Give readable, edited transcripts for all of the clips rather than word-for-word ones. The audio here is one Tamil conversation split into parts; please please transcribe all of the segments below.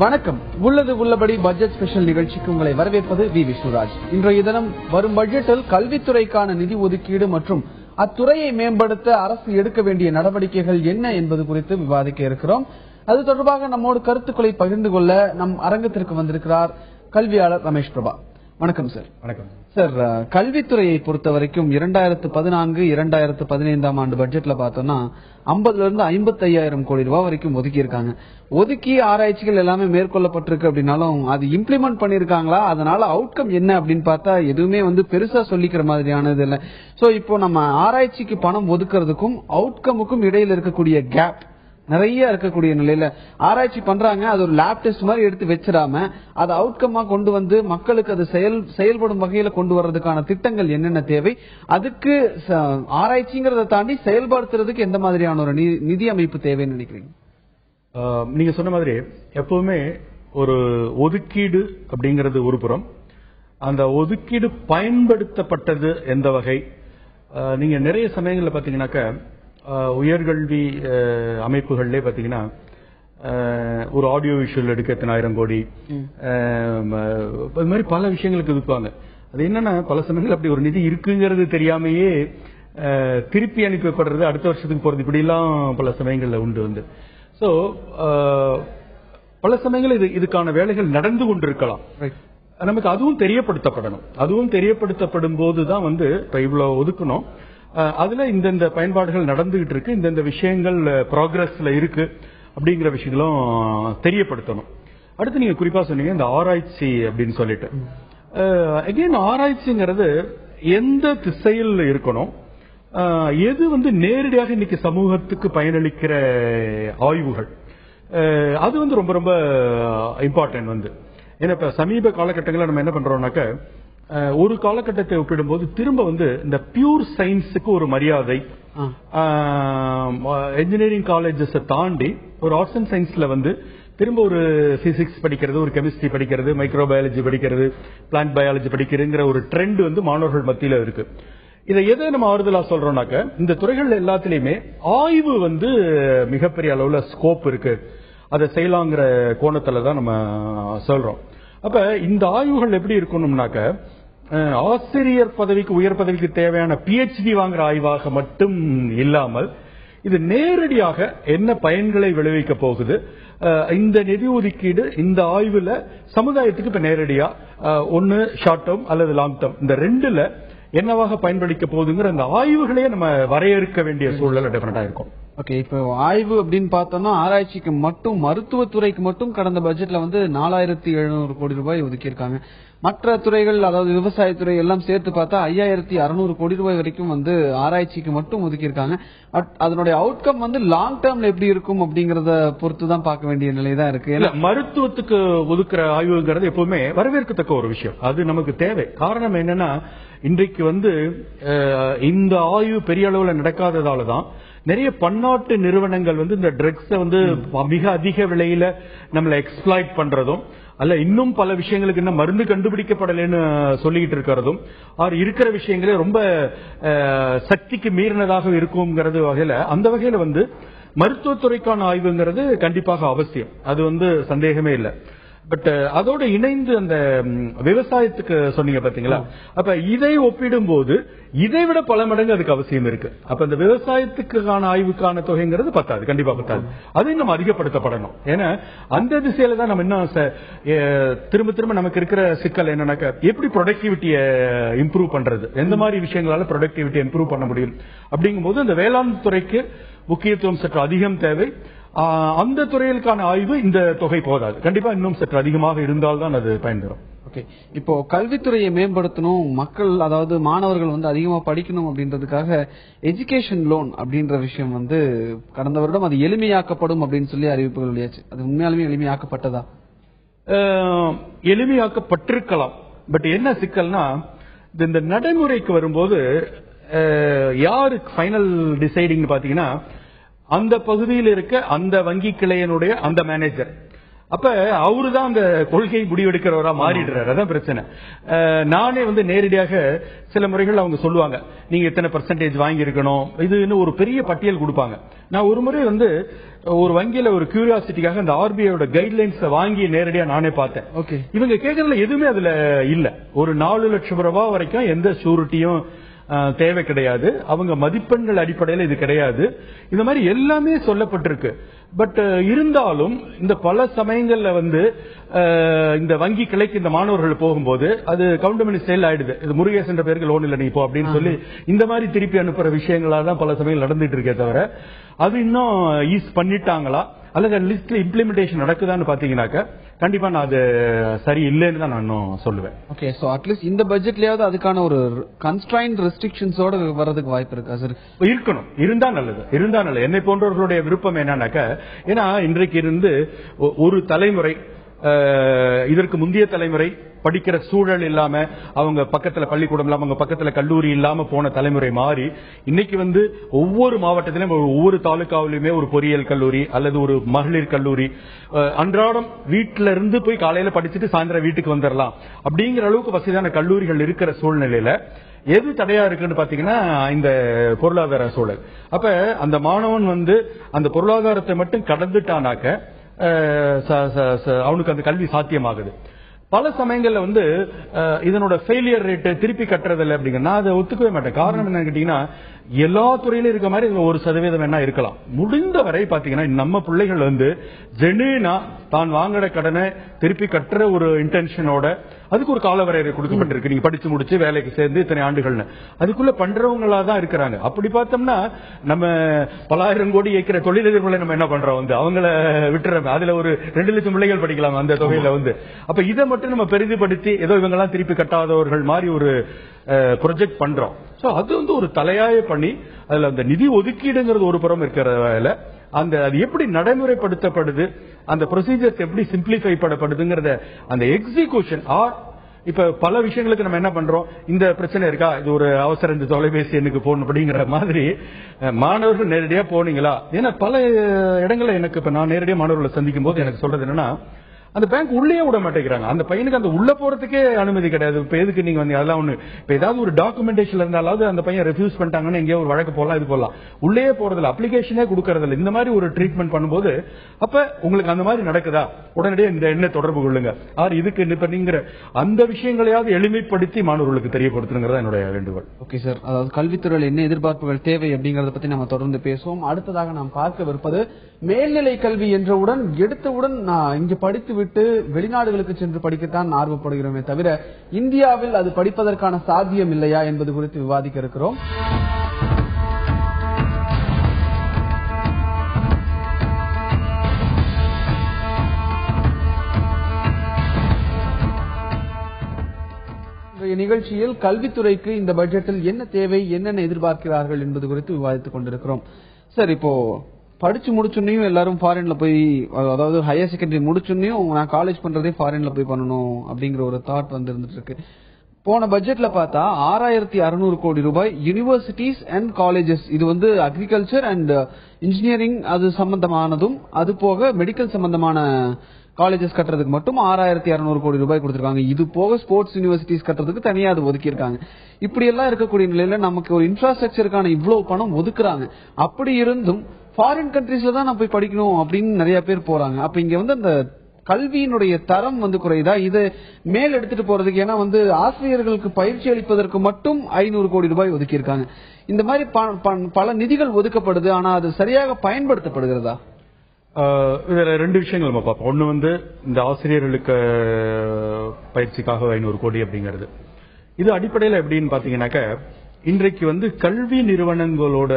வணக்கம். உள்ளது உள்ளபடி பட்ஜெட் ஸ்பெஷல் நிகழ்ச்சிக்கு உங்களை வரவேற்பது வி விஷ்ணுராஜ். இன்றைய தினம் வரும் பட்ஜெட்டில் கல்வித்துறைக்கான நிதி ஒதுக்கீடு மற்றும் அத்துறையை மேம்படுத்த அரசு எடுக்க வேண்டிய நடவடிக்கைகள் என்ன என்பது குறித்து விவாதிக்க இருக்கிறோம். அது தொடர்பாக நம்மோடு கருத்துக்களை பகிர்ந்து கொள்ள நம் அரங்கத்திற்கு வந்திருக்கிறார் கல்வியாளர் ரமேஷ் பிரபா. வணக்கம் சார். வணக்கம் சார். கல்வித்துறையை பொறுத்த வரைக்கும் 2014-2015 ஆண்டு பட்ஜெட்ல பார்த்தோம்னா 50,000-55,000 கோடி ரூபாய் வரைக்கும் ஒதுக்கி இருக்காங்க. ஒதுக்கி ஆராய்ச்சிகள் எல்லாமே மேற்கொள்ளப்பட்டிருக்கு அப்படின்னாலும் அது இம்ப்ளிமெண்ட் பண்ணிருக்காங்களா, அதனால அவுட்கம் என்ன அப்படின்னு பார்த்தா எதுவுமே பெருசா சொல்லிக்கிற மாதிரியானது இல்ல. சோ இப்போ நம்ம ஆராய்ச்சிக்கு பணம் ஒதுக்குறதுக்கும் அவுட்கமுக்கும் இடையில இருக்கக்கூடிய கேப் நிறைய இருக்கக்கூடிய நிலையில ஆராய்ச்சி பண்றாங்க. அது ஒரு லேப் டெஸ்ட் மாதிரி எடுத்து வச்சிடாம அதை அவுட்கமா கொண்டு வந்து மக்களுக்கு அது செயல்படும் வகையில கொண்டு வர்றதுக்கான திட்டங்கள் என்னென்ன தேவை, அதுக்கு ஆராய்ச்சிங்கிறத தாண்டி செயல்படுத்துறதுக்கு எந்த மாதிரியான ஒரு நிதி அமைப்பு தேவைன்னு நினைக்கிறீங்க? நீங்க சொன்ன மாதிரி எப்பவுமே ஒரு ஒதுக்கீடு அப்படிங்கிறது ஒரு புறம், அந்த ஒதுக்கீடு பயன்படுத்தப்பட்டது எந்த வகை. நீங்க நிறைய சமயங்கள்ல பாத்தீங்கன்னாக்க உயர்கல்வி அமைப்புகள்ல பாத்தீங்கன்னா ஒரு ஆடியோ விஷுவல் எடுக்க 10,000 கோடி அது மாதிரி பல விஷயங்களுக்கு ஒதுக்குவாங்க. அது என்னன்னா பல சமயங்கள் அப்படி ஒரு நிதி இருக்குங்கிறது தெரியாமையே திருப்பி அனுப்பப்படுறது, அடுத்த வருஷத்துக்கு போறது, இப்படி எல்லாம் பல சமயங்கள்ல உண்டு. சோ பல சமயங்கள் இதுக்கான வேலைகள் நடந்து கொண்டிருக்கலாம். நமக்கு அதுவும் தெரியப்படுத்தப்படணும். அதுவும் தெரியப்படுத்தப்படும் போதுதான் இப்ப இவ்வளவு ஒதுக்கணும், அதுல இந்த பயன்பாடுகள் நடந்துகிட்டு இருக்கு, இந்த விஷயங்கள் ப்ராக்ரஸ்ல இருக்கு அப்படிங்கிற விஷயங்களும் தெரியப்படுத்தணும். அடுத்து நீங்க குறிப்பா சொன்னீங்க இந்த ஆராய்ச்சி அப்படின்னு சொல்லிட்டு, அகைன் ஆராய்ச்சிங்கிறது எந்த திசையில் இருக்கணும், எது நேரடியாக இன்னைக்கு சமூகத்துக்கு பயனளிக்கிற ஆய்வுகள், அது ரொம்ப ரொம்ப இம்பார்ட்டன்ட். ஏன்னா இப்ப சமீப காலகட்டங்களில் நம்ம என்ன பண்றோம்னாக்க ஒரு காலகட்டத்தை ஒப்பிடும்போது திரும்ப இந்த பியூர் சயின்ஸுக்கு ஒரு மரியாதை, இன்ஜினியரிங் காலேஜஸ் தாண்டி ஒரு ஆர்ட்ஸ் அண்ட் சயின்ஸ்ல திரும்ப ஒரு பிசிக்ஸ் படிக்கிறது, ஒரு கெமிஸ்ட்ரி படிக்கிறது, மைக்ரோபயாலஜி படிக்கிறது, பிளான்ட் பயாலஜி படிக்கிறதுங்கிற ஒரு ட்ரெண்ட் மாணவர்கள் மத்தியில இருக்கு. இதை எதை நம்ம ஆறுதலா சொல்றோம்னாக்க இந்த துறைகள் எல்லாத்திலயுமே ஆய்வு மிகப்பெரிய அளவுல ஸ்கோப் இருக்கு, அதை செய்யலாங்கிற கோணத்துலதான் நம்ம சொல்றோம். அப்ப இந்த ஆய்வுகள் எப்படி இருக்கணும்னாக்க ஆசிரியர் பதவிக்கு உயர் பதவிக்கு தேவையான PhD வாங்குற ஆய்வாக மட்டும் இல்லாமல் இது நேரடியாக என்ன பயன்களை விளைவிக்க போகுது, இந்த நிதி ஒதுக்கீடு இந்த ஆய்வுல சமுதாயத்துக்கு இப்ப நேரடியா ஒன்னு ஷார்ட் டேர்ம் அல்லது லாங் டேர்ம், இந்த ரெண்டுல என்னவாக பயன்படுத்த போகுதுங்கிற அந்த ஆய்வுகளே நம்ம வரையறுக்க வேண்டிய சூழல் டெஃபினட்டா இருக்கும். ஓகே, இப்போ ஆய்வு அப்படின்னு பார்த்தோம்னா ஆராய்ச்சிக்கு மட்டும் மருத்துவத்துறைக்கு மட்டும் கடந்த பட்ஜெட்ல 4,700 கோடி ரூபாய் ஒதுக்கி இருக்காங்க. மற்ற துறைகள் அதாவது விவசாயத்துறை எல்லாம் சேர்த்து பார்த்தா 5,600 கோடி ரூபாய் வரைக்கும் ஆராய்ச்சிக்கு மட்டும் ஒதுக்கி இருக்காங்க. அதனுடைய அவுட்கம் லாங் டேர்ம்ல எப்படி இருக்கும் அப்படிங்கறத பொறுத்து தான் பார்க்க வேண்டிய நிலைதான் இருக்கு. மருத்துவத்துக்கு ஒதுக்குற ஆய்வுங்கிறது எப்பவுமே வரவேற்கத்தக்க ஒரு விஷயம், அது நமக்கு தேவை. காரணம் என்னன்னா இன்றைக்கு இந்த ஆய்வு பெரிய அளவுல நடக்காததாலதான் நிறைய பன்னாட்டு நிறுவனங்கள் இந்த ட்ரக்ஸ மிக அதிக விலையில நம்மளை எக்ஸ்ப்ளாய்ட் பண்றதும், அல்ல இன்னும் பல விஷயங்களுக்கு என்ன மருந்து கண்டுபிடிக்கப்படலன்னு சொல்லிட்டு இருக்கிறதும், இருக்கிற விஷயங்களே ரொம்ப சக்திக்கு மீறினதாக இருக்கும்ங்கிறது வகையில, அந்த வகையில மருத்துவத்துறைக்கான ஆய்வுங்கிறது கண்டிப்பாக அவசியம், அது சந்தேகமே இல்லை. பட் அதோட இணைந்து அந்த விவசாயத்துக்கு சொன்னீங்க பாத்தீங்களா, அப்ப இதை ஒப்பிடும் போது இதை விட பல மடங்கு அதுக்கு அவசியம் இருக்கு. அப்ப இந்த விவசாயத்துக்கான ஆய்வுக்கான தொகைங்கிறது பத்தாது, கண்டிப்பா பத்தாது, அது இன்னும் அதிகப்படுத்தப்படணும். ஏன்னா அந்த திசையில தான் நம்ம இன்னும் திரும்ப நமக்கு இருக்கிற சிக்கல் என்னன்னாக்க எப்படி ப்ரொடக்டிவிட்டியை இம்ப்ரூவ் பண்றது, எந்த மாதிரி விஷயங்களால ப்ரொடக்டிவிட்டி இம்ப்ரூவ் பண்ண முடியும் அப்படிங்கும்போது இந்த வேளாண் துறைக்கு முக்கியத்துவம் சற்று அதிகம் தேவை. அந்த துறைகளுக்கான ஆய்வு இந்த தொகை போதாது, கண்டிப்பா இன்னும் சற்று அதிகமாக இருந்தால்தான் அது பயன்பெறும். ஓகே, இப்போ கல்வித்துறையை மேம்படுத்தணும், மக்கள் அதாவது மாணவர்கள் அதிகமா படிக்கணும் அப்படின்றதுக்காக எஜுகேஷன் லோன் அப்படின்ற விஷயம் கடந்த வருடம் அது எளிமையாக்கப்படும் அப்படின்னு சொல்லி அறிவிப்புகள் வெளியாச்சு. அது உண்மையாலுமே எளிமையாக்கப்பட்டதா? எளிமையாக்கப்பட்டிருக்கலாம். பட் என்ன சிக்கல்னா இந்த நடைமுறைக்கு வரும்போது யாரு ஃபைனல் டிசைடிங் பாத்தீங்கன்னா அந்த பகுதியில் இருக்க அந்த வங்கி கிளையனுடைய அந்த மேனேஜர், அப்ப அவருதான் அந்த கொள்கை முடிவெடுக்கிறவரா மாறிடுறாரு. அதான் பிரச்சனை. நானே நேரடியாக சில முறைகள் அவங்க சொல்லுவாங்க, நீங்க எத்தனை % வாங்கி இருக்கணும், இது இன்னும் ஒரு பெரிய பட்டியல் கொடுப்பாங்க. நான் ஒரு முறை ஒரு வங்கியில ஒரு கியூரியாசிட்டிக்காக அந்த ஆர்பிஐயோட கைட்லைன்ஸ் வாங்கி நேரடியா நானே பார்த்தேன். இவங்க கேட்கறதுல எதுவுமே அதுல இல்ல. ஒரு 4 லட்சம் ரூபாய் வரைக்கும் எந்த ஷூரிட்டியும் தேவை கிடையாது. அவங்க மதிப்பெண்கள் அடிப்படையில் இது கிடையாது. இந்த மாதிரி எல்லாமே சொல்லப்பட்டிருக்கு. பட் இருந்தாலும் இந்த பல சமயங்கள்ல இந்த வங்கி கிளைக்கு இந்த மாணவர்கள் போகும்போது அது கவுண்டமணி ஸ்டைல் ஆயிடுது. இது முருகேசன் என்ற பேருக்கு லோன் இல்ல நீ போ அப்படின்னு சொல்லி இந்த மாதிரி திருப்பி அனுப்புற விஷயங்களாதான் பல சமயங்கள் நடந்துட்டு இருக்கே தவிர அது இன்னும் ஈஸ் பண்ணிட்டாங்களா அல்லது லிஸ்ட்ல இம்ப்ளிமெண்டேஷன் நடக்குதான்னு பாத்தீங்கன்னாக்க கண்டிப்பா நான் அது சரி இல்லைன்னு தான் நான் சொல்லுவேன். ஓகே, சோ அட்லீஸ்ட் இந்த பட்ஜெட்லயாவது அதுக்கான ஒரு கன்ஸ்ட்ரைன்ட் ரெஸ்ட்ரிக்ஷன்ஸோட வரதுக்கு வாய்ப்பு இருக்கா சார்? இருக்கணும், இருந்தா நல்லது. என்னை போன்றவர்களுடைய விருப்பம் என்னன்னாக்க, ஏன்னா இன்றைக்கு இருந்து ஒரு தலைமுறை இதற்கு முந்தைய தலைமுறை படிக்கிற சூழல் இல்லாம, அவங்க பக்கத்துல பள்ளிக்கூடம் இல்லாம, அவங்க பக்கத்துல கல்லூரி இல்லாம போன தலைமுறை மாறி இன்னைக்கு ஒவ்வொரு மாவட்டத்திலும் ஒவ்வொரு தாலுகாவிலுமே ஒரு பொறியியல் கல்லூரி அல்லது ஒரு மகளிர் கல்லூரி, அன்றாடம் வீட்டில இருந்து போய் காலையில படிச்சுட்டு சாயந்தரம் வீட்டுக்கு வந்துடலாம் அப்படிங்கிற அளவுக்கு வசதியான கல்லூரிகள் இருக்கிற சூழ்நிலையில எது தடையா இருக்குன்னு பாத்தீங்கன்னா இந்த பொருளாதார சூழல். அப்ப அந்த மாணவன் அந்த பொருளாதாரத்தை மட்டும் கடந்துட்டானாக்க அவனுக்கு அந்த கல்வி சாத்தியமாகுது. பல சமயங்கள்ல இதனோட ஃபெயிலியர் ரேட் திருப்பி கட்டுறதில்லை அப்படிங்கிற நான் அதை ஒத்துக்கவே மாட்டேன். காரணம் என்னன்னு கேட்டீங்கன்னா, எல்லா துறையிலும் இருக்க மாதிரி 1% வேணா இருக்கலாம். முடிந்த வரை பாத்தீங்கன்னா நம்ம பிள்ளைகள் ஜெனுனா தான் வாங்கின கடனை திருப்பி கட்டுற ஒரு இன்டென்ஷனோட அதுக்கு ஒரு காலவரையறை கொடுக்கப்பட்டிருக்கு. நீங்க படிச்சு முடிச்சு வேலைக்கு சேர்ந்து இத்தனை ஆண்டுகள்னு அதுக்குள்ள பண்றவங்களா தான் இருக்கிறாங்க. அப்படி பார்த்தோம்னா நம்ம பலாயிரம் கோடி ஏக்கிற தொழிலதிபர்களை நம்ம என்ன பண்றோம், அவங்கள விட்டுறோம். அதுல ஒரு 2 லட்சம் பிள்ளைகள் படிக்கலாம் அந்த தொகையில அப்ப இதை மட்டும் நம்ம பெரிதுபடுத்தி ஏதோ இவங்க எல்லாம் திருப்பி கட்டாதவர்கள் மாதிரி ஒரு ப்ரொஜெக்ட் பண்றோம். சோ அது ஒரு தலையாய பண்ணி அதுல அந்த நிதி ஒதுக்கீடுங்கிறது ஒரு புறம் இருக்கிற வேலை, அது எப்படி நடைமுறைப்படுத்தப்படுது, அந்த ப்ரொசீஜர்ஸ் எப்படி சிம்பிளிஃபை பண்ணப்படுதுங்கிறத அந்த எக்ஸிகியூஷன் இப்ப பல விஷயங்களுக்கு நம்ம என்ன பண்றோம், இந்த பிரச்சனை இருக்கா, இது ஒரு அவசர இந்த தொலைபேசி எண்ணுக்கு போகணும் அப்படிங்கிற மாதிரி மாணவர்கள் நேரடியா போனீங்களா? ஏன்னா பல இடங்கள்ல எனக்கு இப்ப நான் நேரடியா மாணவர்களை சந்திக்கும் போது எனக்கு சொல்றது என்னன்னா, அந்த பேங்க் உள்ளே விட மாட்டேங்கிறாங்க. அந்த பையனுக்கு அந்த உள்ள போறதுக்கே அனுமதி கிடையாது. இப்ப எதுக்கு நீங்க அதெல்லாம் இப்ப ஏதாவது ஒரு டாக்குமெண்டேஷன் இருந்தாலாவது அந்த பையன் ரெஃப்யூஸ் பண்ணிட்டாங்கன்னு எங்கேயோ ஒரு வழக்கு போடலாம், இது போடலாம். உள்ளே போறதுல அப்ளிகேஷனே கொடுக்கறதில்ல. இந்த மாதிரி ஒரு ட்ரீட்மெண்ட் பண்ணும்போது அப்ப உங்களுக்கு அந்த மாதிரி நடக்குதா, உடனடியே இந்த எண்ணை தொடர்பு கொள்ளுங்க. இதுக்கு இப்ப நீங்க அந்த விஷயங்களையாவது எளிமைப்படுத்தி மாணவர்களுக்கு தெரியப்படுத்துங்கிறதா என்னுடைய வேண்டுகோள். ஓகே சார், அதாவது கல்வித்துறையில் என்ன எதிர்பார்ப்புகள் தேவை அப்படிங்கறத பத்தி நம்ம தொடர்ந்து பேசுவோம். அடுத்ததாக நாம் பார்க்கவிருப்பது மேல்நிலை கல்வி என்றவுடன் எடுத்தவுடன் இங்கு படித்து விட்டு வெளிநாடுகளுக்கு சென்று படிக்கத்தான் ஆர்வப்படுகிறோமே தவிர இந்தியாவில் அது படிப்பதற்கான சாத்தியம் இல்லையா என்பது குறித்து விவாதிக்க இருக்கிறோம். நிகழ்ச்சியில் கல்வித்துறைக்கு இந்த பட்ஜெட்டில் என்ன தேவை, என்னென்ன எதிர்பார்க்கிறார்கள் என்பது குறித்து விவாதித்துக் கொண்டிருக்கிறோம். சார், இப்போ படிச்சு முடிச்சுன்னையும் எல்லாரும் ஃபாரின்ல போய், அதாவது ஹையர் செகண்டரி முடிச்சுன்னையும் நான் காலேஜ் பண்றதே ஃபாரின்ல போய் பண்ணணும் அப்படிங்கிற ஒரு தாட் இருந்துட்டு இருக்கு. போன பட்ஜெட்ல பார்த்தா 6600 கோடி ரூபாய் யூனிவர்சிட்டிஸ் அண்ட் காலேஜஸ், இது அக்ரிகல்ச்சர் அண்ட் இன்ஜினியரிங் அது சம்பந்தமானதும், அது போக மெடிக்கல் சம்பந்தமான காலேஜஸ் கட்டுறதுக்கு மட்டும் 6600 கோடி ரூபாய் கொடுத்திருக்காங்க. இது போக ஸ்போர்ட்ஸ் யூனிவர்சிட்டிஸ் கட்டுறதுக்கு தனியா அது ஒதுக்கி இருக்காங்க. இப்படி எல்லாம் இருக்கக்கூடிய நிலையில நமக்கு ஒரு இன்ஃப்ராஸ்ட்ரக்சருக்கான இவ்வளவு பணம் ஒதுக்குறாங்க. அப்படி இருந்தும் ஃபாரின் கண்ட்ரீஸ்ல தான் நான் போய் படிக்கணும் அப்படின்னு நிறைய பேர் போறாங்க. அப்ப இங்க அந்த கல்வியினுடைய தரம் குறையுதா? இதை மேல் எடுத்துட்டு போறதுக்கு, ஏன்னா ஆசிரியர்களுக்கு பயிற்சி அளிப்பதற்கு மட்டும் 500 கோடி ரூபாய் ஒதுக்கி இருக்காங்க. இந்த மாதிரி பல நிதிகள் ஒதுக்கப்படுது, ஆனா அது சரியாக பயன்படுத்தப்படுகிறதா? இதுல 2 விஷயங்கள் நம்ம பார்ப்போம். ஒண்ணு இந்த ஆசிரியர்களுக்கு பயிற்சிக்காக 500 கோடி அப்படிங்கிறது, இது அடிப்படையில் எப்படின்னு பாத்தீங்கன்னாக்க, இன்றைக்கு கல்வி நிறுவனங்களோட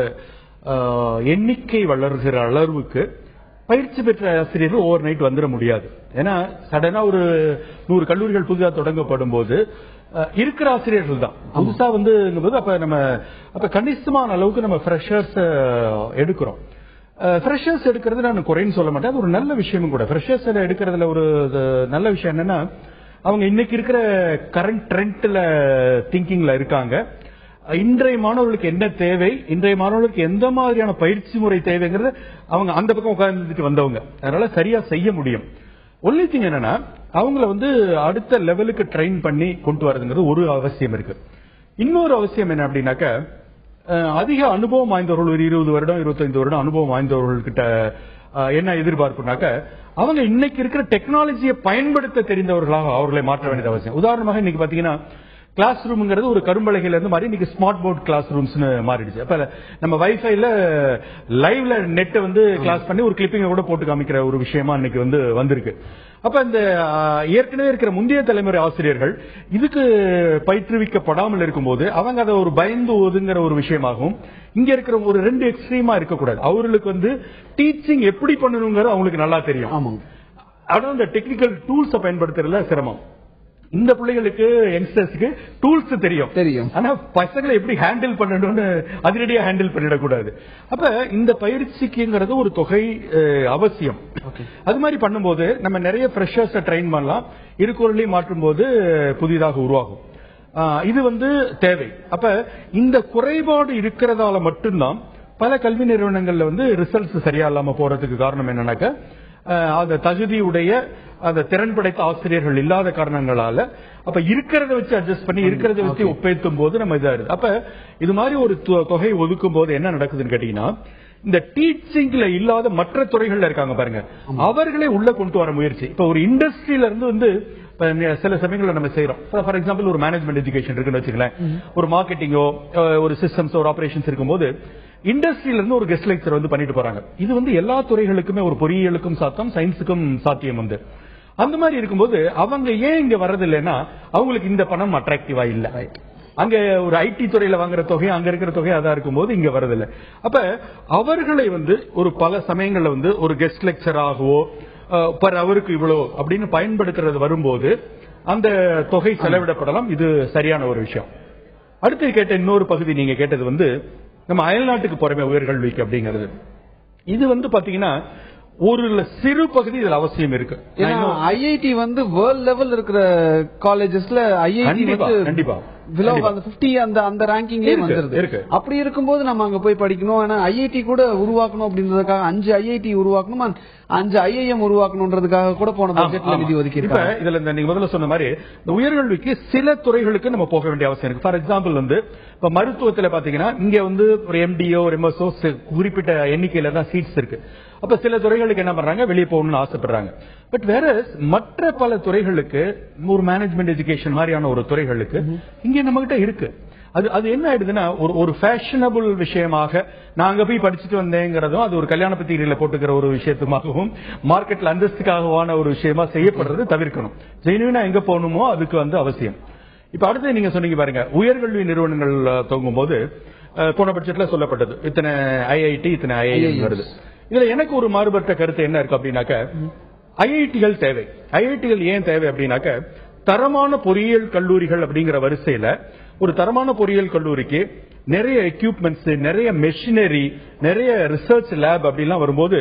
எண்ணிக்கை வளர்கிற அளவுக்கு பயிற்சி பெற்ற ஆசிரியர்கள் ஓவர் நைட் வந்துட முடியாது. ஏன்னா சடனா ஒரு 100 கல்லூரிகள் புதிதாக தொடங்கப்படும் போது இருக்கிற ஆசிரியர்கள் தான் புதுசா அப்ப கணிசமான அளவுக்கு நம்ம ஃப்ரெஷர்ஸ் எடுக்கிறோம். ஃப்ரெஷர்ஸ் எடுக்கிறது நான் குறைன்னு சொல்ல மாட்டேன், அது ஒரு நல்ல விஷயமும் கூட. ஃப்ரெஷர்ஸ் எடுக்கிறதுல ஒரு நல்ல விஷயம் என்னன்னா, அவங்க இன்னைக்கு இருக்கிற கரண்ட் ட்ரெண்ட்ல திங்கிங்ல இருக்காங்க. இன்றைய மாணவர்களுக்கு என்ன தேவை, இன்றைய மாணவர்களுக்கு எந்த மாதிரியான பயிற்சி முறை தேவைங்கிறது அவங்க அந்த பக்கம் உட்கார்ந்துட்டு வந்தவங்க, அதனால சரியா செய்ய முடியும். ஒன்லி திங் என்னன்னா அவங்கள வந்து அடுத்த லெவலுக்கு ட்ரெயின் பண்ணி கொண்டு வரதுங்கிறது ஒரு அவசியம் இருக்கு. இன்னொரு அவசியம் என்ன அப்படின்னாக்க, அதிக அனுபவம் வாய்ந்தவர்கள், ஒரு 20 வருடம் 25 வருடம் அனுபவம் வாய்ந்தவர்கள்கிட்ட என்ன எதிர்பார்ப்புனாக்க, அவங்க இன்னைக்கு இருக்கிற டெக்னாலஜியை பயன்படுத்த தெரிந்தவர்களாக அவர்களை மாற்ற வேண்டியது அவசியம். உதாரணமாக இன்னைக்கு பாத்தீங்கன்னா கிளாஸ் ரூம்ங்கிறது ஒரு கரும்பலகையில இருந்து மாதிரி இன்னைக்கு ஸ்மார்ட் போர்ட் கிளாஸ் ரூம்ஸ்னு மாறிடுச்சு. அப்ப நம்ம வைஃபைல லைவ்ல நெட் வந்து கிளாஸ் பண்ணி ஒரு கிளிப்பிங்க கூட போட்டு காமிக்கிற ஒரு விஷயமா இன்னைக்கு வந்து வந்திருக்கு. அப்ப இந்த ஏற்கனவே இருக்கிற முந்தைய தலைமுறை ஆசிரியர்கள் இதுக்கு பயிற்றுவிக்கப்படாமல் இருக்கும்போது அவங்க அதை ஒரு பயந்து ஒதுங்கிற ஒரு விஷயமாகவும், இங்க இருக்கிற ஒரு 2 எக்ஸ்ட்ரீமா இருக்கக்கூடாது. அவர்களுக்கு வந்து டீச்சிங் எப்படி பண்ணணுங்கிறது அவங்களுக்கு நல்லா தெரியும். ஆனா இந்த டெக்னிக்கல் டூல்ஸ் பயன்படுத்துறதுல சிரமம். இந்த பிள்ளைகளுக்கு யங்ஸ்டர்ஸ்க்கு டூல்ஸ் தெரியும், ஆனா பசங்களை எப்படி ஹேண்டில் பண்ணணும்னு அதிரடியா ஹேண்டில் பண்ணிடக்கூடாது. அப்ப இந்த பயிற்சிக்குங்கிறது ஒரு தொகை அவசியம். அது மாதிரி பண்ணும்போது நம்ம நிறைய ஃப்ரெஷர்ஸ் ட்ரெயின் பண்ணலாம், இருக்குறளையும் மாற்றும் போது புதிதாக உருவாகும். இது வந்து தேவை. அப்ப இந்த குறைபாடு இருக்கிறதால மட்டும்தான் பல கல்வி நிறுவனங்கள்ல வந்து ரிசல்ட்ஸ் சரியா இல்லாம போறதுக்கு காரணம் என்னன்னாக்க, அந்த தகுதியுடைய அந்த திறன் படைத்த ஆசிரியர்கள் இல்லாத காரணங்களால அப்ப இருக்கிறத வச்சு அட்ஜஸ்ட் பண்ணி இருக்கிறத வச்சு ஒப்பேத்தும் போது நம்ம இதா இருக்கு. அப்ப இது மாதிரி ஒரு தொகை ஒதுக்கும் போது என்ன நடக்குதுன்னு கேட்டீங்கன்னா, இந்த டீச்சிங்ல இல்லாத மற்ற துறைகள்ல இருக்காங்க பாருங்க, அவர்களே உள்ள கொண்டு வர முயற்சி. இப்ப ஒரு இண்டஸ்ட்ரியில இருந்து வந்து சில சமயங்களில் நம்ம செய்யறோம். ஃபார் எக்ஸாம்பிள் ஒரு மேனேஜ்மெண்ட் எஜுகேஷன் இருக்குன்னு வச்சுக்கலாம், ஒரு மார்க்கெட்டிங்கோ ஒரு சிஸ்டம்ஸ் ஒரு ஆபரேஷன்ஸ் இருக்கும்போது இண்டஸ்ட்ரியில இருந்து ஒரு கெஸ்ட் லெக்சர் வந்து பண்ணிட்டு போறாங்க. இது வந்து எல்லா துறைகளுக்குமே, ஒரு பொறியியலுக்கும் சாத்தியம், சயின்ஸுக்கும் சாத்தியம் வந்து. அந்த மாதிரி இருக்கும்போது அவங்க ஏன் இங்க வர்றது இல்லைன்னா, அவங்களுக்கு இந்த பணம் அட்ராக்டிவா இல்ல. அங்க ஒரு ஐடி துறையில வாங்குற தொகை, அங்க இருக்கிற தொகை அதா இருக்கும்போது இங்க வரதில்லை. அப்ப அவர்களை வந்து ஒரு பல சமயங்கள்ல வந்து ஒரு கெஸ்ட் லெக்சர் ஆகவோ பர் அவருக்கு இவ்வளவு அப்படின்னு பயன்படுத்துறது வரும்போது அந்த தொகை செலவிடப்படலாம். இது சரியான ஒரு விஷயம். அடுத்து கேட்ட இன்னொரு பகுதி நீங்க கேட்டது வந்து நம்ம அயல்நாட்டுக்கு போறமே உயர்கல்விக்கு அப்படிங்கிறது. இது வந்து பாத்தீங்கன்னா ஒரு சிறு பகுதி இதுல அவசியம் இருக்கு. ஐஐடி வந்து வேர்ல்ட் லெவல் இருக்கிற காலேஜஸ்ல ஐஐடி கண்டிப்பா அந்த ரேங்கிங்லயே வந்துருது. அப்படி இருக்கும்போது நம்ம அங்க போய் படிக்கணும். ஆனா ஐஐடி கூட உருவாக்கணும் அப்படின்றதுக்காக 5 ஐஐடி உருவாக்கணும், 5 ஐஐஎம் உருவாக்கணும்ன்றதுக்காக கூட போன பட்ஜெட்ல நிதி ஒதுக்கி இருக்காங்க. இதுல நீங்க முதல்ல சொன்ன மாதிரி இந்த உயர்கல்விக்கு சில துறைகளுக்கு நம்ம போக வேண்டிய அவசியம் இருக்கு. ஃபார் எக்ஸாம்பிள் வந்து இப்ப மருத்துவத்துல பாத்தீங்கன்னா இங்க வந்து ஒரு எம்டிஓ ஒரு எம்எஸ்ஓ குறிப்பிட்ட எண்ணிக்கையில தான் சீட்ஸ் இருக்கு. அப்ப சில துறைகளுக்கு என்ன பண்றாங்க, வெளியே போகணும்னு ஆசைப்படுறாங்க. பட் வேற மற்ற பல துறைகளுக்கு, ஒரு மேனேஜ்மெண்ட் எஜுகேஷன் மாதிரியான ஒரு துறைகளுக்கு இங்க நம்ம கிட்ட இருக்கு. அது என்ன ஆயிடுதுன்னா, ஒரு ஃபேஷனபிள் விஷயமாக நாங்க போய் படிச்சுட்டு வந்தேங்கிறதும் அது ஒரு கல்யாண பத்திரிகையில போட்டுக்கிற ஒரு விஷயத்துமாகவும் மார்க்கெட்ல அந்தஸ்துக்காகவான ஒரு விஷயமா செய்யப்படுறது தவிர்க்கணும். ஜெனுவினா எங்க போகணுமோ அதுக்கு வந்து அவசியம். இப்ப அடுத்து நீங்க சொன்னீங்க பாருங்க, உயர்கல்வி நிறுவனங்கள் துவங்கும் போது போன பட்ஜெட்ல சொல்லப்பட்டது இத்தனை ஐஐடி இத்தனை ஐஐஎம் வருது. இதுல எனக்கு ஒரு மாறுபட்ட கருத்து என்ன இருக்கு அப்படின்னாக்க, ஐஐடிகள் தேவை. ஐஐடிகள் ஏன் தேவை அப்படின்னாக்க, தரமான பொறியியல் கல்லூரிகள் அப்படிங்கிற வரிசையில ஒரு தரமான பொறியியல் கல்லூரிக்கு நிறைய எக்யூப்மெண்ட்ஸ், நிறைய மெஷினரி, நிறைய ரிசர்ச் லேப் அப்படிலாம் வரும்போது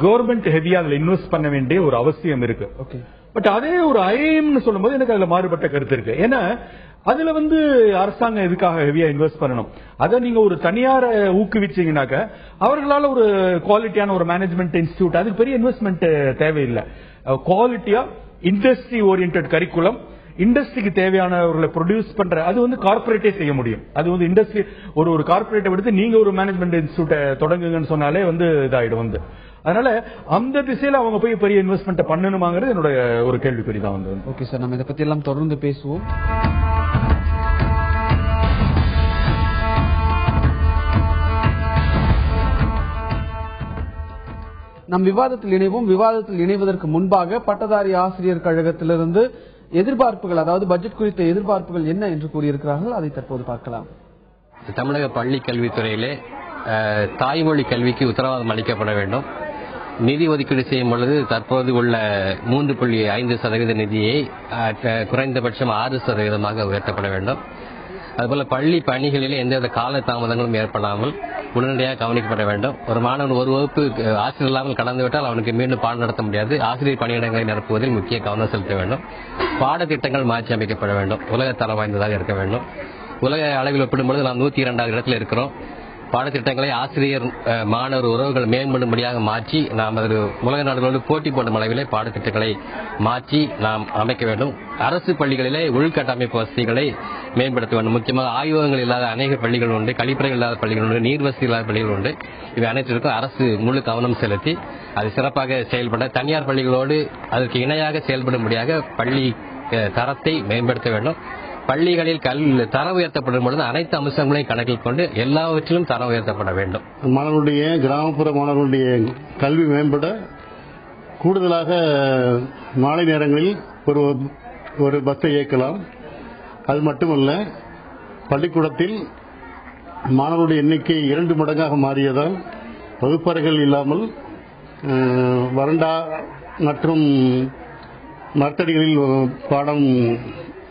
கவர்மெண்ட் ஹெவியா அதுல இன்வெஸ்ட் பண்ண வேண்டிய ஒரு அவசியம் இருக்கு. பட் அதே ஒரு ஐஐஎம் சொல்லும் போது எனக்கு அதுல மாறுபட்ட கருத்து இருக்கு. ஏன்னா அதுல வந்து அரசாங்கம் எதுக்காக ஹெவியா இன்வெஸ்ட் பண்ணணும்? அதை நீங்க ஒரு தனியார ஊக்குவிச்சீங்கன்னாக்க அவர்களால ஒரு குவாலிட்டியான ஒரு மேனேஜ்மெண்ட் இன்ஸ்டிடியூட், அதுக்கு பெரிய இன்வெஸ்ட்மெண்ட் தேவையில்லை. குவாலிட்டியா இண்டஸ்ட்ரி ஓரியன்டட் கரிக்குலம், இண்டஸ்ட்ரிக்கு தேவையானவர்களை ப்ரொடியூஸ் பண்ற, அது வந்து கார்பரேட்டே செய்ய முடியும். அது வந்து இண்டஸ்ட்ரி ஒரு கார்பரேட்டை எடுத்து நீங்க ஒரு மேனேஜ்மெண்ட் இன்ஸ்டிடியூட் தொடங்குங்கன்னு சொன்னாலே வந்து இதாயிடும் வந்து. அதனால அந்த திசையில அவங்க போய் பெரிய இன்வெஸ்ட்மெண்ட் பண்ணணுமாங்கிறது என்னோட ஒரு கேள்விக்குறி தான் வந்து. ஓகே சார், நம்ம இதை பத்தி எல்லாம் தொடர்ந்து பேசுவோம். நம் விவாதத்தில் இணைவோம். விவாதத்தில் இணைவதற்கு முன்பாக பட்டதாரி ஆசிரியர் கழகத்திலிருந்து எதிர்பார்ப்புகள், அதாவது பட்ஜெட் குறித்த எதிர்பார்ப்புகள் என்ன என்று கூறியிருக்கிறார்கள், அதை தற்போது பார்க்கலாம். தமிழக பள்ளி கல்வித்துறையிலே தாய்மொழி கல்விக்கு உத்தரவாதம் அளிக்கப்பட வேண்டும். நிதி ஒதுக்கீடு செய்யும் பொழுது தற்போது உள்ள 3.5% நிதியை குறைந்தபட்சம் 6% உயர்த்தப்பட வேண்டும். அதுபோல பள்ளி பணிகளிலே எந்தவித கால தாமதங்களும் ஏற்படாமல் உடனடியாக கவனிக்கப்பட வேண்டும். ஒரு மாணவன் ஒரு வகுப்பு ஆசிரியர் இல்லாமல் கடந்துவிட்டால் அவனுக்கு மீண்டும் பாடம் நடத்த முடியாது. ஆசிரியர் பணியிடங்களை நிரப்புவதில் முக்கிய கவனம் செலுத்த வேண்டும். பாடத்திட்டங்கள் மாற்றி அமைக்கப்பட வேண்டும். உலக தரம் வாய்ந்ததாக இருக்க வேண்டும். உலக அளவில் ஒப்பிடும்பொழுது நாம் 102வது இடத்தில் இருக்கிறோம். பாடத்திட்டங்களை ஆசிரியர் மாணவர் உறவுகள் மேம்படும்படியாக மாற்றி நாம் அதில் உலக நாடுகளோடு போட்டி போடும் அளவிலே பாடத்திட்டங்களை மாற்றி நாம் அமைக்க வேண்டும். அரசு பள்ளிகளிலே உள்கட்டமைப்பு வசதிகளை மேம்படுத்த வேண்டும். முக்கியமாக ஆய்வகங்கள் இல்லாத அநேக பள்ளிகள் உண்டு, கழிப்பறைகள் இல்லாத பள்ளிகள் உண்டு, நீர்வசதி இல்லாத பள்ளிகள் உண்டு. இவை அனைத்திற்கும் அரசு முழு கவனம் செலுத்தி அது சிறப்பாக செயல்பட தனியார் பள்ளிகளோடு அதற்கு இணையாக செயல்படும்படியாக பள்ளி தரத்தை மேம்படுத்த வேண்டும். பள்ளிகளில் தரம் உயர்த்தப்படும் பொழுது அனைத்து அம்சங்களையும் கணக்கில் கொண்டு எல்லாவற்றிலும் தரம் உயர்த்தப்பட வேண்டும். மாணவர்களுடைய கிராமப்புற மாணவர்களுடைய கல்வி மேம்பட கூடுதலாக மாலை நேரங்களில் ஒரு பஸ்ஸை இயக்கலாம். அது மட்டுமல்ல, பள்ளிக்கூடத்தில் மாணவர்களுடைய எண்ணிக்கை 2 மடங்காக மாறியதால் வகுப்பறைகள் இல்லாமல் வறண்டா மற்றும் மரத்தடிகளில் பாடம்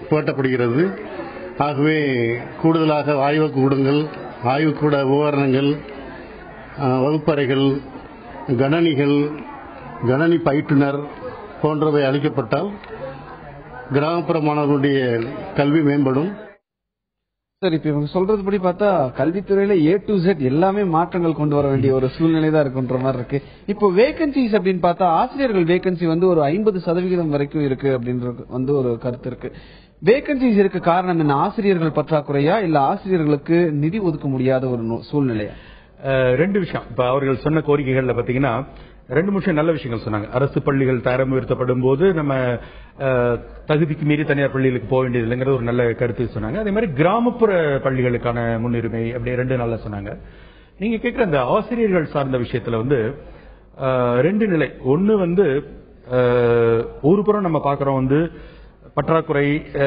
புகட்டப்படுகிறது. ஆகவே கூடுதலாக ஆய்வகக்கூடங்கள், ஆய்வுக்கூட உபகரணங்கள், வகுப்பறைகள், கணனிகள், கணனி பயிற்றுனர் போன்றவை அளிக்கப்பட்டால் கிராமப்புற மாணவர்களுடைய கல்வி மேம்படும். சார், இப்ப இவங்க சொல்றதுபடி பார்த்தா கல்வித்துறையில A to Z எல்லாமே மாற்றங்கள் கொண்டு வர வேண்டிய ஒரு சூழ்நிலை தான் இருக்குன்ற மாதிரி இருக்கு. இப்போ வேகன்சிஸ் அப்படின்னு பார்த்தா ஆசிரியர்கள் வேகன்சி வந்து ஒரு 50% வரைக்கும் இருக்கு அப்படின்ற ஒரு கருத்து இருக்கு. வேகன்சிஸ் இருக்க காரணம் என்ன? ஆசிரியர்கள் பற்றாக்குறையா இல்ல ஆசிரியர்களுக்கு நிதி ஒதுக்க முடியாத ஒரு சூழ்நிலையா? 2 விஷயம். இப்ப அவர்கள் சொன்ன கோரிக்கைகள்ல பாத்தீங்கன்னா 2 விஷயம் நல்ல விஷயங்கள் சொன்னாங்க. அரசு பள்ளிகள் தரம் உயர்த்தப்படும் போது நம்ம தகுதிக்கு மீறி தனியார் பள்ளிகளுக்கு போக வேண்டியது இல்லைங்கிற ஒரு நல்ல கருத்து சொன்னாங்க. அதே மாதிரி கிராமப்புற பள்ளிகளுக்கான முன்னுரிமை அப்படி 2 நல்லா சொன்னாங்க. நீங்க கேட்கிற அந்த ஆசிரியர்கள் சார்ந்த விஷயத்துல வந்து 2 நிலை. ஒன்னு வந்து ஒரு புறம் நம்ம பாக்குறோம் வந்து பற்றாக்குறை,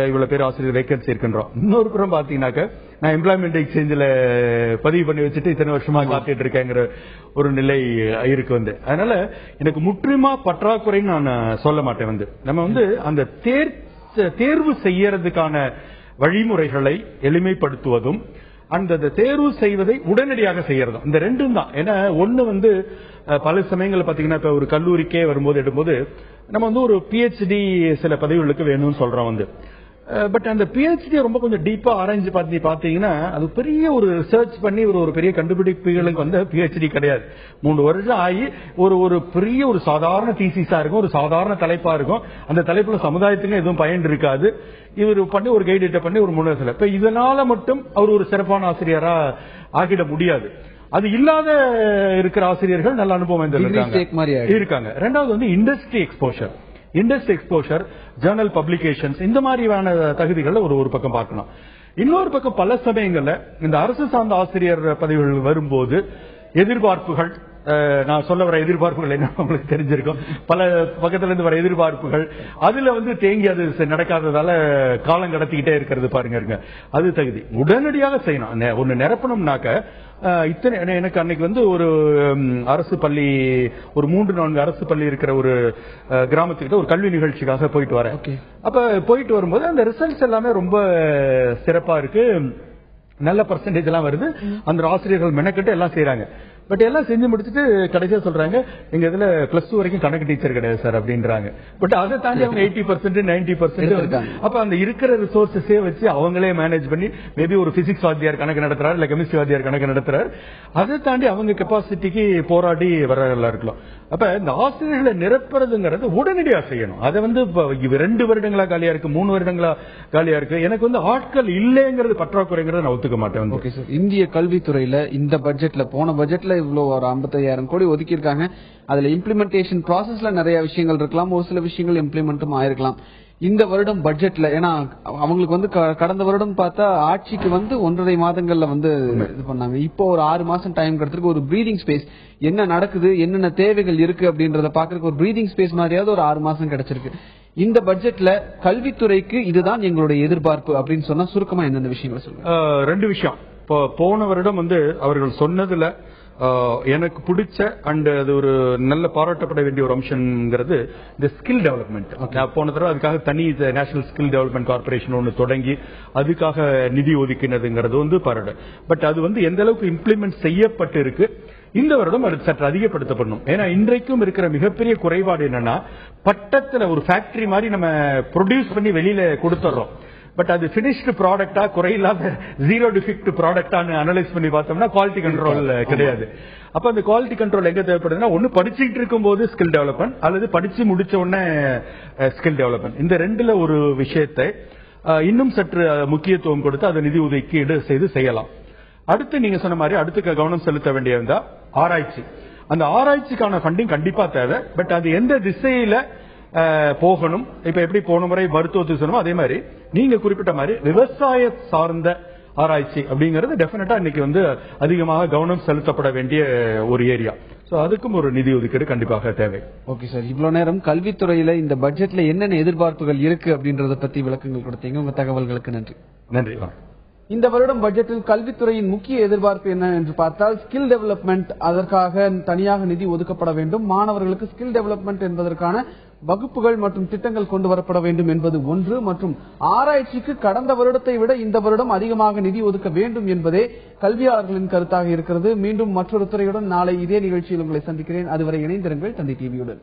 இவ்வளவு பேர் ஆசிரியர் வேகன்சி இருக்கின்றோம். இன்னொரு புறம் பாத்தீங்கன்னாக்க நான் எம்ப்ளாய்மெண்ட் எக்ஸ்சேஞ்சில் பதிவு பண்ணி வச்சுட்டு இத்தனை வருஷமா காத்துட்டு இருக்கேங்கிற ஒரு நிலை இருக்கு வந்து. அதனால எனக்கு முற்றிலுமா பற்றாக்குறைன்னு நான் சொல்ல மாட்டேன். வந்து நம்ம வந்து அந்த தேர்வு செய்யறதுக்கான வழிமுறைகளை எளிமைப்படுத்துவதும் அந்த தேர்வு செய்வதை உடனடியாக செய்யறதும் இந்த 2 தான். ஏன்னா ஒண்ணு வந்து பல சமயங்கள் பாத்தீங்கன்னா இப்ப ஒரு கல்லூரிக்கே வரும்போது எடுக்கும்போது நம்ம வந்து ஒரு PhD சில பதவிகளுக்கு வேணும்னு சொல்றோம் வந்து. பட் அந்த PhD ரொம்ப கொஞ்சம் டீப்பா ஆராய்ஞ்சு பாத்தீங்கன்னா அது பெரிய ஒரு ரிசர்ச் பண்ணி ஒரு பெரிய கண்டுபிடிப்புகளுக்கு வந்து PhD கிடையாது. 3 வருஷம் ஆகி ஒரு பெரிய ஒரு சாதாரண தீசிஸா இருக்கும், ஒரு சாதாரண தலைப்பா இருக்கும். அந்த தலைப்புல சமுதாயத்துக்கு எதுவும் பயன் இருக்காது. இவர் பண்ணி ஒரு கைடிட்ட பண்ணி ஒரு முன்னேற்ற இப்ப இதனால மட்டும் அவர் ஒரு சிறப்பான ஆசிரியரா ஆகிட முடியாது. அது இல்லாத இருக்கிற ஆசிரியர்கள் நல்ல அனுபவம் இருக்காங்க. 2வது வந்து இண்டஸ்ட்ரி எக்ஸ்போஷர், ஜர்னல் பப்ளிகேஷன்ஸ், இந்த மாதிரியான தகுதிகளை ஒரு பக்கம் பார்க்கணும். இன்னொரு பக்கம் பல சமயங்கள்ல இந்த அரசு சார்ந்த ஆசிரியர் பதவிகள் வரும்போது எதிர்பார்ப்புகள், நான் சொல்ல வர எதிர்பார்ப்புகள் என்ன உங்களுக்கு தெரிஞ்சிருக்கும். பல பக்கத்துல இருந்து வர எதிர்பார்ப்புகள் அதுல வந்து தேங்கி அது நடக்காததால காலம் கடத்திக்கிட்டே இருக்கிறது பாருங்க. அது தகுதி உடனடியாக செய்யணும். ஒன்னு நிரப்பணும்னாக்க இத்தனை எனக்கு அன்னைக்கு வந்து ஒரு அரசு பள்ளி ஒரு 3-4 அரசு பள்ளி இருக்கிற ஒரு கிராமத்துக்கிட்ட ஒரு கல்வி நிகழ்ச்சிக்காக போயிட்டு வரேன். அப்ப போயிட்டு வரும்போது அந்த ரிசல்ட்ஸ் எல்லாமே ரொம்ப சிறப்பா இருக்கு, நல்ல பர்சன்டேஜ் எல்லாம் வருது. அந்த ஆசிரியர்கள் மெனக்கிட்டு எல்லாம் செய்யறாங்க. பட் எல்லாம் செஞ்சு முடிச்சுட்டு கடைசியா சொல்றாங்க எங்க இதுல +2 வரைக்கும் கணக்கு டீச்சர் கிடையாது சார் அப்படின்றாங்க. பட் அதை தாண்டி அவங்க 80%, 90% அப்ப அந்த இருக்கிற ரிசோர்சஸே வச்சு அவங்களே மேனேஜ் பண்ணி மேபி ஒரு பிசிக்ஸ் வாத்தியார் கணக்கு நடத்துறாரு, இல்ல கெமிஸ்ட்ரி வாத்தியார் கணக்கு நடத்துறாரு. அதை தாண்டி அவங்க கெப்பாசிட்டிக்கு போராடி வரலாம் இருக்கலாம். அப்ப இந்த ஆசிரியர்களை நிரப்புறதுங்கிறது உடனடியா செய்யணும். அதை வந்து 2 வருடங்களா காலியா இருக்கு, 3 வருடங்களா காலியா இருக்கு. எனக்கு வந்து ஆட்கள் இல்லைங்கிறது பற்றாக்குறைங்கிறத நான் ஒத்துக்க மாட்டேன். ஓகே சார், இந்திய கல்வித்துறையில இந்த பட்ஜெட்ல போன பட்ஜெட்ல இவ்வளவு ஒரு 55,000 கோடி ஒதுக்கி இருக்காங்க. அதுல இம்ப்ளிமெண்டேஷன் ப்ராசஸ்ல நிறைய விஷயங்கள் இருக்கலாம், ஒரு சில விஷயங்கள் இம்ப்ளிமெண்ட்டும் ஆயிருக்கலாம். இந்த வருடம் பட்ஜெட்ல ஏன்னா அவங்களுக்கு வந்து கடந்த வருடம் பார்த்தா ஆட்சிக்கு வந்து 1.5 மாதங்கள்ல வந்து இது பண்ணாங்க. இப்போ ஒரு 6 மாசம் டைம் கிடைச்சிருக்கு. ஒரு பிரீதிங் ஸ்பேஸ், என்ன நடக்குது, என்னென்ன தேவைகள் இருக்கு அப்படின்றத பாக்குறதுக்கு ஒரு பிரீதிங் ஸ்பேஸ் மாதிரியாவது ஒரு 6 மாசம் கிடைச்சிருக்கு. இந்த பட்ஜெட்ல கல்வித்துறைக்கு இதுதான் எங்களுடைய எதிர்பார்ப்பு அப்படின்னு சொன்னா சுருக்கமா எந்தெந்த விஷயங்களை சொல்லுங்க? 2 விஷயம். போன வருடம் வந்து அவர்கள் சொன்னதுல எனக்கு பிடிச்ச அண்ட் அது ஒரு நல்ல பாராட்டப்பட வேண்டிய ஒரு அம்சம்ங்கிறது இந்த ஸ்கில் டெவலப்மெண்ட். போன தடவை அதுக்காக தனி நேஷனல் ஸ்கில் டெவலப்மெண்ட் கார்பரேஷன் ஒன்று தொடங்கி அதுக்காக நிதி ஒதுக்கினதுங்கிறது வந்து பாராட்டு. பட் அது வந்து எந்த அளவுக்கு இம்ப்ளிமெண்ட் செய்யப்பட்டு இருக்கு, இந்த வருடம் அது சற்று அதிகப்படுத்தப்படணும். ஏன்னா இன்றைக்கும் இருக்கிற மிகப்பெரிய குறைபாடு என்னன்னா பட்டத்துல ஒரு ஃபேக்டரி மாதிரி நம்ம ப்ரொடியூஸ் பண்ணி வெளியில கொடுத்துறோம். பட் அது பினிஷ்டு ப்ராடக்டா குறையில்லாத ஜீரோ டிஃபெக்ட் ப்ராடக்டான்னு அனலைஸ் பண்ணி பார்த்தோம்னா குவாலிட்டி கண்ட்ரோல் கிடையாது. அப்ப அந்த குவாலிட்டி கண்ட்ரோல் எங்க தேவைப்படுதுன்னா, ஒன்னு படிச்சுட்டு இருக்கும் போது ஸ்கில் டெவலப்மெண்ட், அல்லது படிச்சு முடிச்ச உடனே ஸ்கில் டெவலப்மெண்ட். இந்த ரெண்டுல ஒரு விஷயத்தை இன்னும் சற்று முக்கியத்துவம் கொடுத்து அதை நிதி ஒதுக்கீடு செய்து செய்யலாம். அடுத்து நீங்க சொன்ன மாதிரி அடுத்து கவனம் செலுத்த வேண்டியதா ஆராய்ச்சி. அந்த ஆராய்ச்சிக்கான ஃபண்டிங் கண்டிப்பா தேவை. பட் அது எந்த திசையில போகணும், இப்ப எப்படி போன முறை மருத்துவத்துக்கு சொன்னோம், அதே மாதிரி நீங்க குறிப்பிட்ட மாதிரி விவசாய சார்ந்த ஆராய்ச்சி அப்படிங்கிறது டெஃபினட்டா இன்னைக்கு வந்து அதிகமாக கவனம் செலுத்தப்பட வேண்டிய ஒரு ஏரியா. சோ அதுக்கும் ஒரு நிதி ஒதுக்கீடு கண்டிப்பாக தேவை. ஓகே சார், இவ்வளவு நேரம் கல்வித்துறையில இந்த பட்ஜெட்ல என்னென்ன எதிர்பார்ப்புகள் இருக்கு அப்படின்றத பத்தி விளக்கங்கள் கொடுத்தீங்க. உங்க தகவல்களுக்கு நன்றி. நன்றி. இந்த வருடம் பட்ஜெட்டில் கல்வித்துறையின் முக்கிய எதிர்பார்ப்பு என்ன என்று பார்த்தால் ஸ்கில் டெவலப்மெண்ட், அதற்காக தனியாக நிதி ஒதுக்கப்பட வேண்டும். மாணவர்களுக்கு ஸ்கில் டெவலப்மெண்ட் என்பதற்கான வகுப்புகள் மற்றும் திட்டங்கள் கொண்டு வரப்பட வேண்டும் என்பது ஒன்று. மற்றும் ஆராய்ச்சிக்கு கடந்த வருடத்தை விட இந்த வருடம் அதிகமாக நிதி ஒதுக்க வேண்டும் என்பதே கல்வியாளர்களின் கருத்தாக இருக்கிறது. மீண்டும் மற்றொரு துறையுடன் நாளை இதே நிகழ்ச்சியில் உங்களை சந்திக்கிறேன். அதுவரை இணைந்திருங்கள் தந்தை டிவியுடன்.